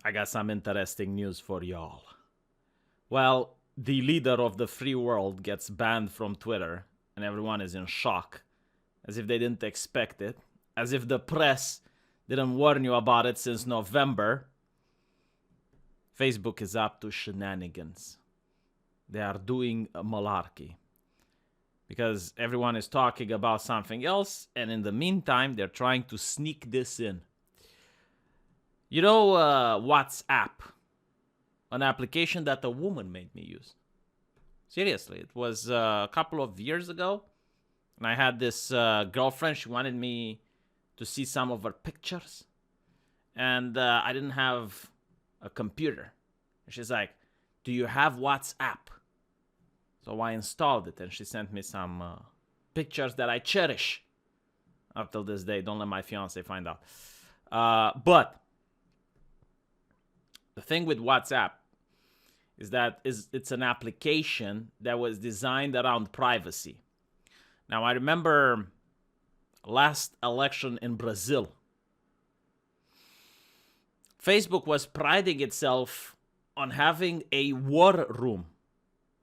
I got some interesting news for y'all. Well, the leader of the free world gets banned from Twitter, and everyone is in shock, as if they didn't expect it, as if the press didn't warn you about it since November. Facebook is up to shenanigans. They are doing a malarkey. Because everyone is talking about something else, and in the meantime, they're trying to sneak this in. You know WhatsApp? An application that a woman made me use. Seriously, it was a couple of years ago, and I had this girlfriend. She wanted me to see some of her pictures, and I didn't have a computer. And she's like, "Do you have WhatsApp?" So I installed it, and she sent me some pictures that I cherish up till this day. Don't let my fiance find out. But the thing with WhatsApp is that it's an application that was designed around privacy. Now, I remember last election in Brazil. Facebook was priding itself on having a war room.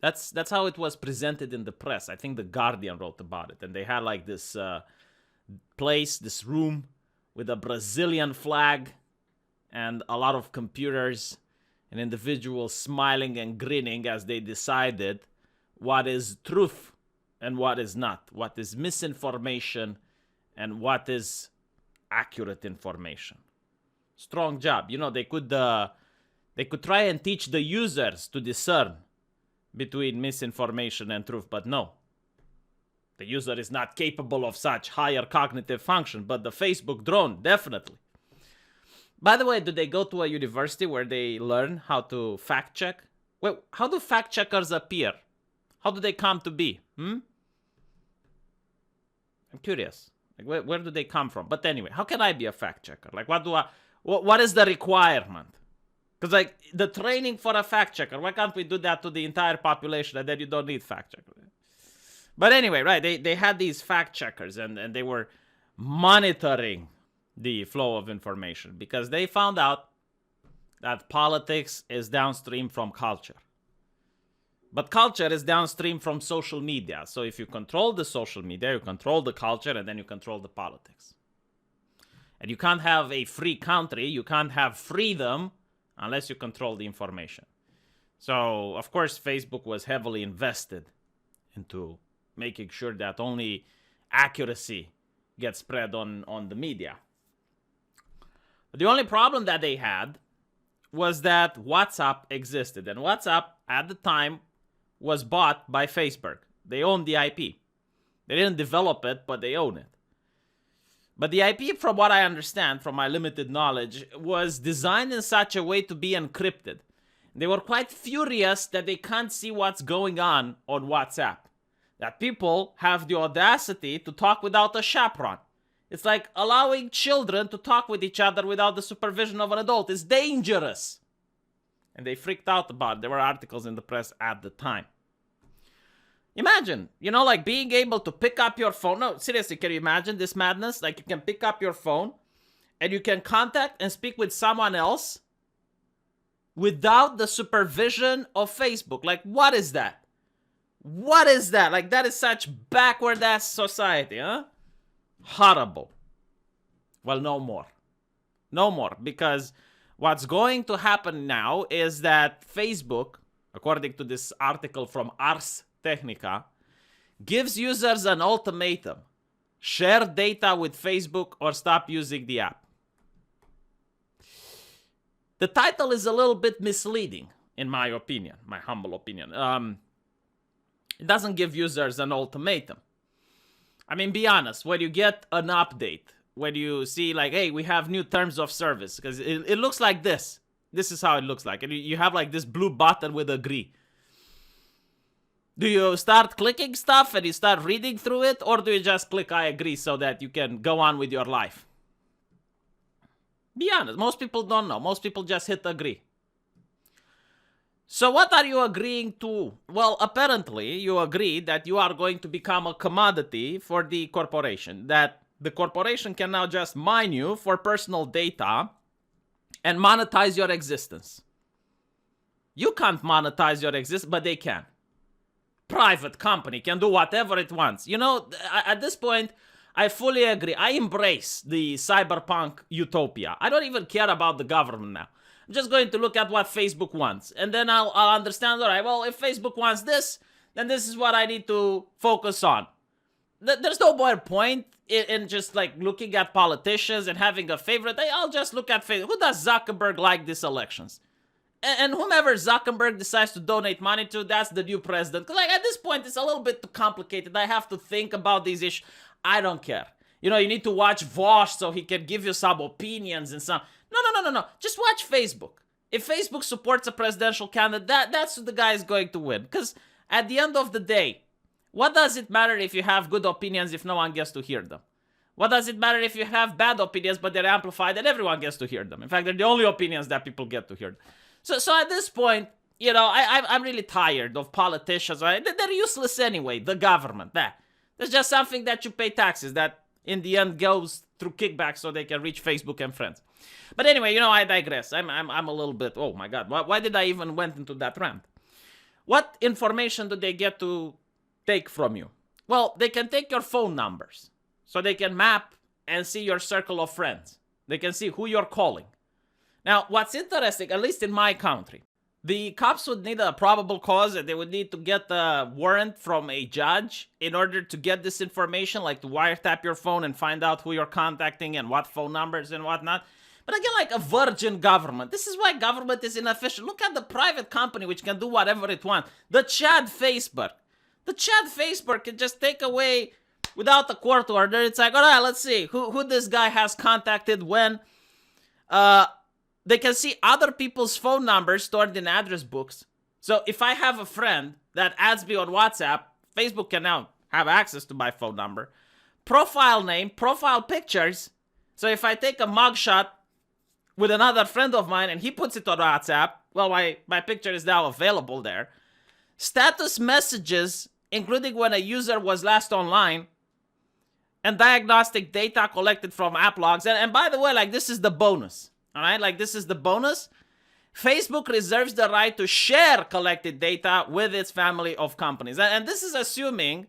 That's how it was presented in the press. I think The Guardian wrote about it. And they had like this place, this room with a Brazilian flag and a lot of computers and individuals smiling and grinning as they decided what is truth and what is not, what is misinformation and what is accurate information. Strong job. You know, they could try and teach the users to discern between misinformation and truth, but no. The user is not capable of such higher cognitive function, but the Facebook drone, definitely. By the way, do they go to a university where they learn how to fact check? Well, how do fact checkers appear? How do they come to be? I'm curious. Like, where do they come from? But anyway, how can I be a fact checker? Like, what is the requirement? Because like the training for a fact checker, why can't we do that to the entire population and then you don't need fact checkers? But anyway, right, they had these fact checkers and they were monitoring the flow of information because they found out that politics is downstream from culture. But culture is downstream from social media. So if you control the social media, you control the culture, and then you control the politics. And you can't have a free country, you can't have freedom unless you control the information. So, of course, Facebook was heavily invested into making sure that only accuracy gets spread on the media. But the only problem that they had was that WhatsApp existed. And WhatsApp, at the time, was bought by Facebook. They owned the IP. They didn't develop it, but they own it. But the IP, from what I understand, from my limited knowledge, was designed in such a way to be encrypted. They were quite furious that they can't see what's going on WhatsApp. That people have the audacity to talk without a chaperone. It's like allowing children to talk with each other without the supervision of an adult. It's dangerous. And they freaked out about it. There were articles in the press at the time. Imagine, like being able to pick up your phone. No, seriously, can you imagine this madness? Like you can pick up your phone and you can contact and speak with someone else without the supervision of Facebook. Like, what is that? What is that? Like, that is such backward-ass society, huh? Horrible. Well, no more. No more, because what's going to happen now is that Facebook, according to this article from Ars Technica, gives users an ultimatum. Share data with Facebook or stop using the app. The title is a little bit misleading, in my opinion, my humble opinion. It doesn't give users an ultimatum. I mean, be honest, when you get an update, when you see like, hey, we have new terms of service, because it looks like this. This is how it looks like. And you have like this blue button with agree. Do you start clicking stuff and you start reading through it, or do you just click I agree so that you can go on with your life? Be honest, most people don't know. Most people just hit agree. So what are you agreeing to? Well, apparently you agree that you are going to become a commodity for the corporation, that the corporation can now just mine you for personal data and monetize your existence. You can't monetize your existence, but they can. Private company can do whatever it wants. You know, at this point, I fully agree. I embrace the cyberpunk utopia. I don't even care about the government now. I'm just going to look at what Facebook wants. And then I'll understand, all right, well, if Facebook wants this, then this is what I need to focus on. There's no more point in just like looking at politicians and having a favorite. I'll just look at Facebook. Who does Zuckerberg like these elections? And whomever Zuckerberg decides to donate money to, that's the new president. Like at this point, it's a little bit too complicated. I have to think about these issues. I don't care. You know, you need to watch Vosh so he can give you some opinions and some. No. Just watch Facebook. If Facebook supports a presidential candidate, that's who the guy is going to win. Because at the end of the day, what does it matter if you have good opinions if no one gets to hear them? What does it matter if you have bad opinions but they're amplified and everyone gets to hear them? In fact, they're the only opinions that people get to hear. So at this point, you know, I'm really tired of politicians. Right? They're useless anyway, the government. There's just something that you pay taxes that in the end goes through kickbacks so they can reach Facebook and friends. But anyway, you know, I digress. I'm a little bit, oh my God, why did I even went into that rant? What information do they get to take from you? Well, they can take your phone numbers. So they can map and see your circle of friends. They can see who you're calling. Now, what's interesting, at least in my country, the cops would need a probable cause and they would need to get a warrant from a judge in order to get this information, like to wiretap your phone and find out who you're contacting and what phone numbers and whatnot. But again, like a virgin government. This is why government is inefficient. Look at the private company which can do whatever it wants. The Chad Facebook. The Chad Facebook can just take away without a court order. It's like, all right, let's see who this guy has contacted when. They can see other people's phone numbers stored in address books. So if I have a friend that adds me on WhatsApp, Facebook can now have access to my phone number. Profile name, profile pictures. So if I take a mugshot with another friend of mine and he puts it on WhatsApp, well, my picture is now available there. Status messages, including when a user was last online. And diagnostic data collected from app logs. And by the way, like this is the bonus. All right, like this is the bonus. Facebook reserves the right to share collected data with its family of companies. And this is assuming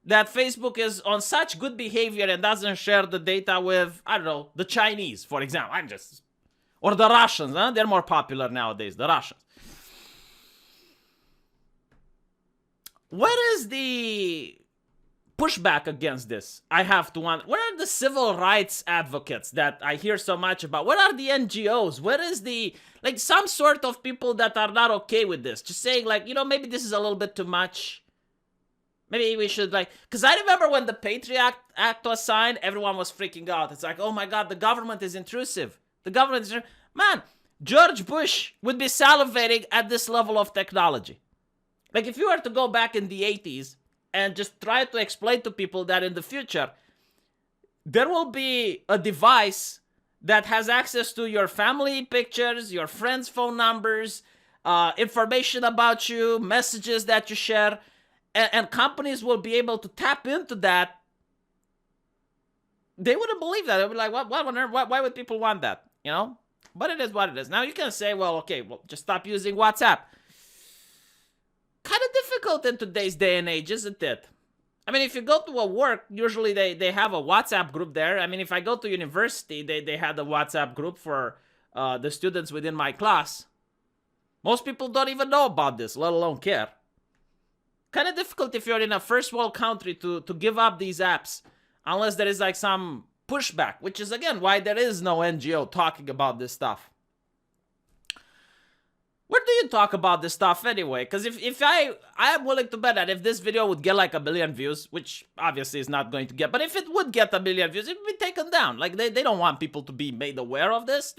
that Facebook is on such good behavior and doesn't share the data with, I don't know, the Chinese, for example. Or the Russians, huh? They're more popular nowadays, the Russians. Where is the pushback against this? I have to wonder. Where are the civil rights advocates that I hear so much about? Where are the NGOs? Where is the, like, some sort of people that are not okay with this? Just saying, like, you know, maybe this is a little bit too much. Maybe we should, like, because I remember when the Patriot Act was signed, everyone was freaking out. It's like, oh my God, the government is intrusive. The government is, man, George Bush would be salivating at this level of technology. Like, if you were to go back in the 80s, and just try to explain to people that in the future, there will be a device that has access to your family pictures, your friends' phone numbers, information about you, messages that you share, and companies will be able to tap into that. They wouldn't believe that. They'd be like, what on earth? Why would people want that? You know? But it is what it is. Now you can say, well, okay, well, just stop using WhatsApp. Kind of difficult in today's day and age, isn't it? I mean, if you go to a work, usually they have a WhatsApp group there. I mean, if I go to university, they had a WhatsApp group for the students within my class. Most people don't even know about this, let alone care. Kind of difficult if you're in a first world country to give up these apps, unless there is like some pushback, which is again why there is no NGO talking about this stuff. Where do you talk about this stuff anyway? Because if I am willing to bet that if this video would get like 1 million views, which obviously is not going to get, but if it would get 1 million views, it would be taken down. Like they don't want people to be made aware of this.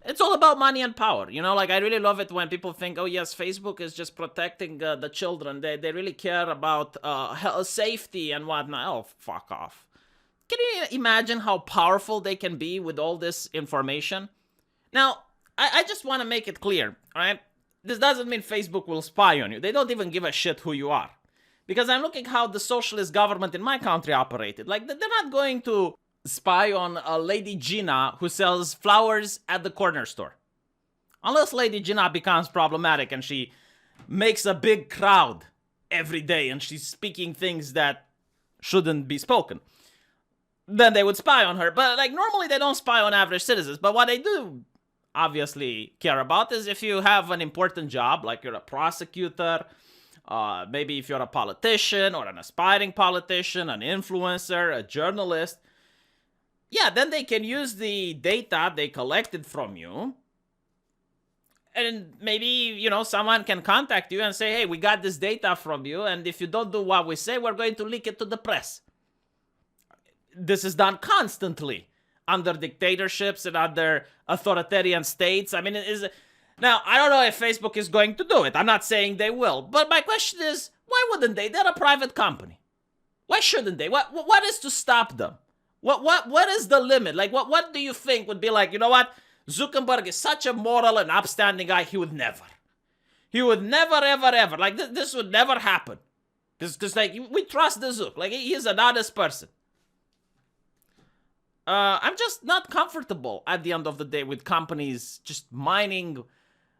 It's all about money and power. You know, like I really love it when people think, oh yes, Facebook is just protecting the children. They really care about health, safety and whatnot. Oh, fuck off. Can you imagine how powerful they can be with all this information? Now, I just want to make it clear, all right? This doesn't mean Facebook will spy on you. They don't even give a shit who you are. Because I'm looking how the socialist government in my country operated. Like, they're not going to spy on a Lady Gina who sells flowers at the corner store. Unless Lady Gina becomes problematic and she makes a big crowd every day and she's speaking things that shouldn't be spoken, then they would spy on her. But like normally they don't spy on average citizens. But what they do obviously care about is if you have an important job, like you're a prosecutor, maybe if you're a politician or an aspiring politician, an influencer, a journalist, yeah, then they can use the data they collected from you. And maybe, you know, someone can contact you and say, hey, we got this data from you, and if you don't do what we say, we're going to leak it to the press. This is done constantly under dictatorships and under authoritarian states. I mean, now, I don't know if Facebook is going to do it. I'm not saying they will. But my question is, why wouldn't they? They're a private company. Why shouldn't they? What is to stop them? What is the limit? Like, what do you think would be like, you know what? Zuckerberg is such a moral and upstanding guy, he would never, ever, like, this would never happen. Because like, we trust the Zuck. Like, he's an honest person. I'm just not comfortable at the end of the day with companies just mining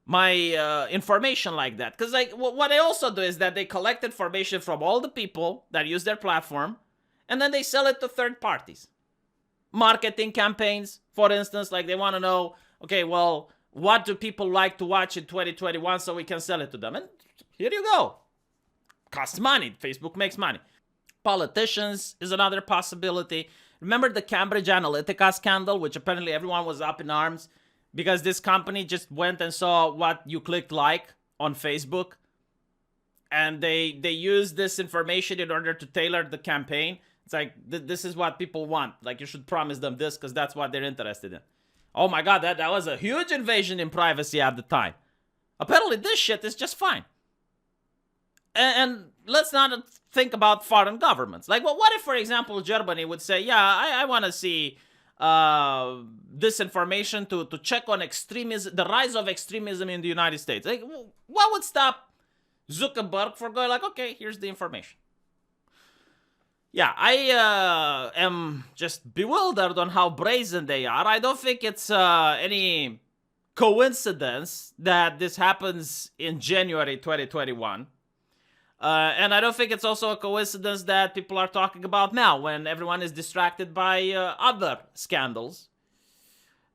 my information like that. Because like, what they also do is that they collect information from all the people that use their platform, and then they sell it to third parties. Marketing campaigns, for instance, like they want to know, okay, well, what do people like to watch in 2021 so we can sell it to them? And here you go. Costs money. Facebook makes money. Politicians is another possibility. Remember the Cambridge Analytica scandal, which apparently everyone was up in arms because this company just went and saw what you clicked like on Facebook, and they used this information in order to tailor the campaign. It's like, this is what people want. Like, you should promise them this because that's what they're interested in. Oh my God, that was a huge invasion in privacy at the time. Apparently this shit is just fine. And let's not think about foreign governments. Like, well, what if, for example, Germany would say, yeah, I want to see this information to check on extremism, the rise of extremism in the United States. Like, what would stop Zuckerberg from going like, okay, here's the information? Yeah, I am just bewildered on how brazen they are. I don't think it's any coincidence that this happens in January 2021. And I don't think it's also a coincidence that people are talking about now when everyone is distracted by other scandals.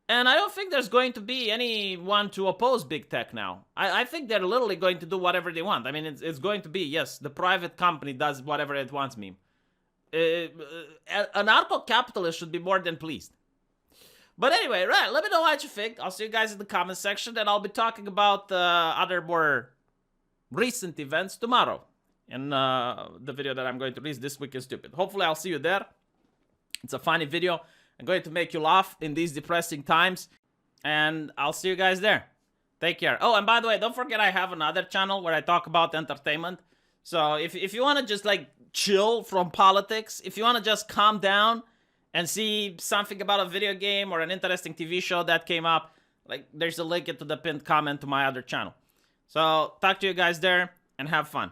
And I don't think there's going to be anyone to oppose big tech now. I think they're literally going to do whatever they want. I mean, it's going to be, yes, the private company does whatever it wants meme. Anarcho-capitalist should be more than pleased. But anyway, right, let me know what you think. I'll see you guys in the comment section, and I'll be talking about other more recent events tomorrow in the video that I'm going to release this week is stupid. Hopefully I'll see you there. It's a funny video. I'm going to make you laugh in these depressing times, and I'll see you guys there. Take care. Oh, and by the way, don't forget I have another channel where I talk about entertainment. So if you want to just like chill from politics, if you want to just calm down and see something about a video game or an interesting TV show that came up, like, there's a link into the pinned comment to my other channel. So talk to you guys there and have fun.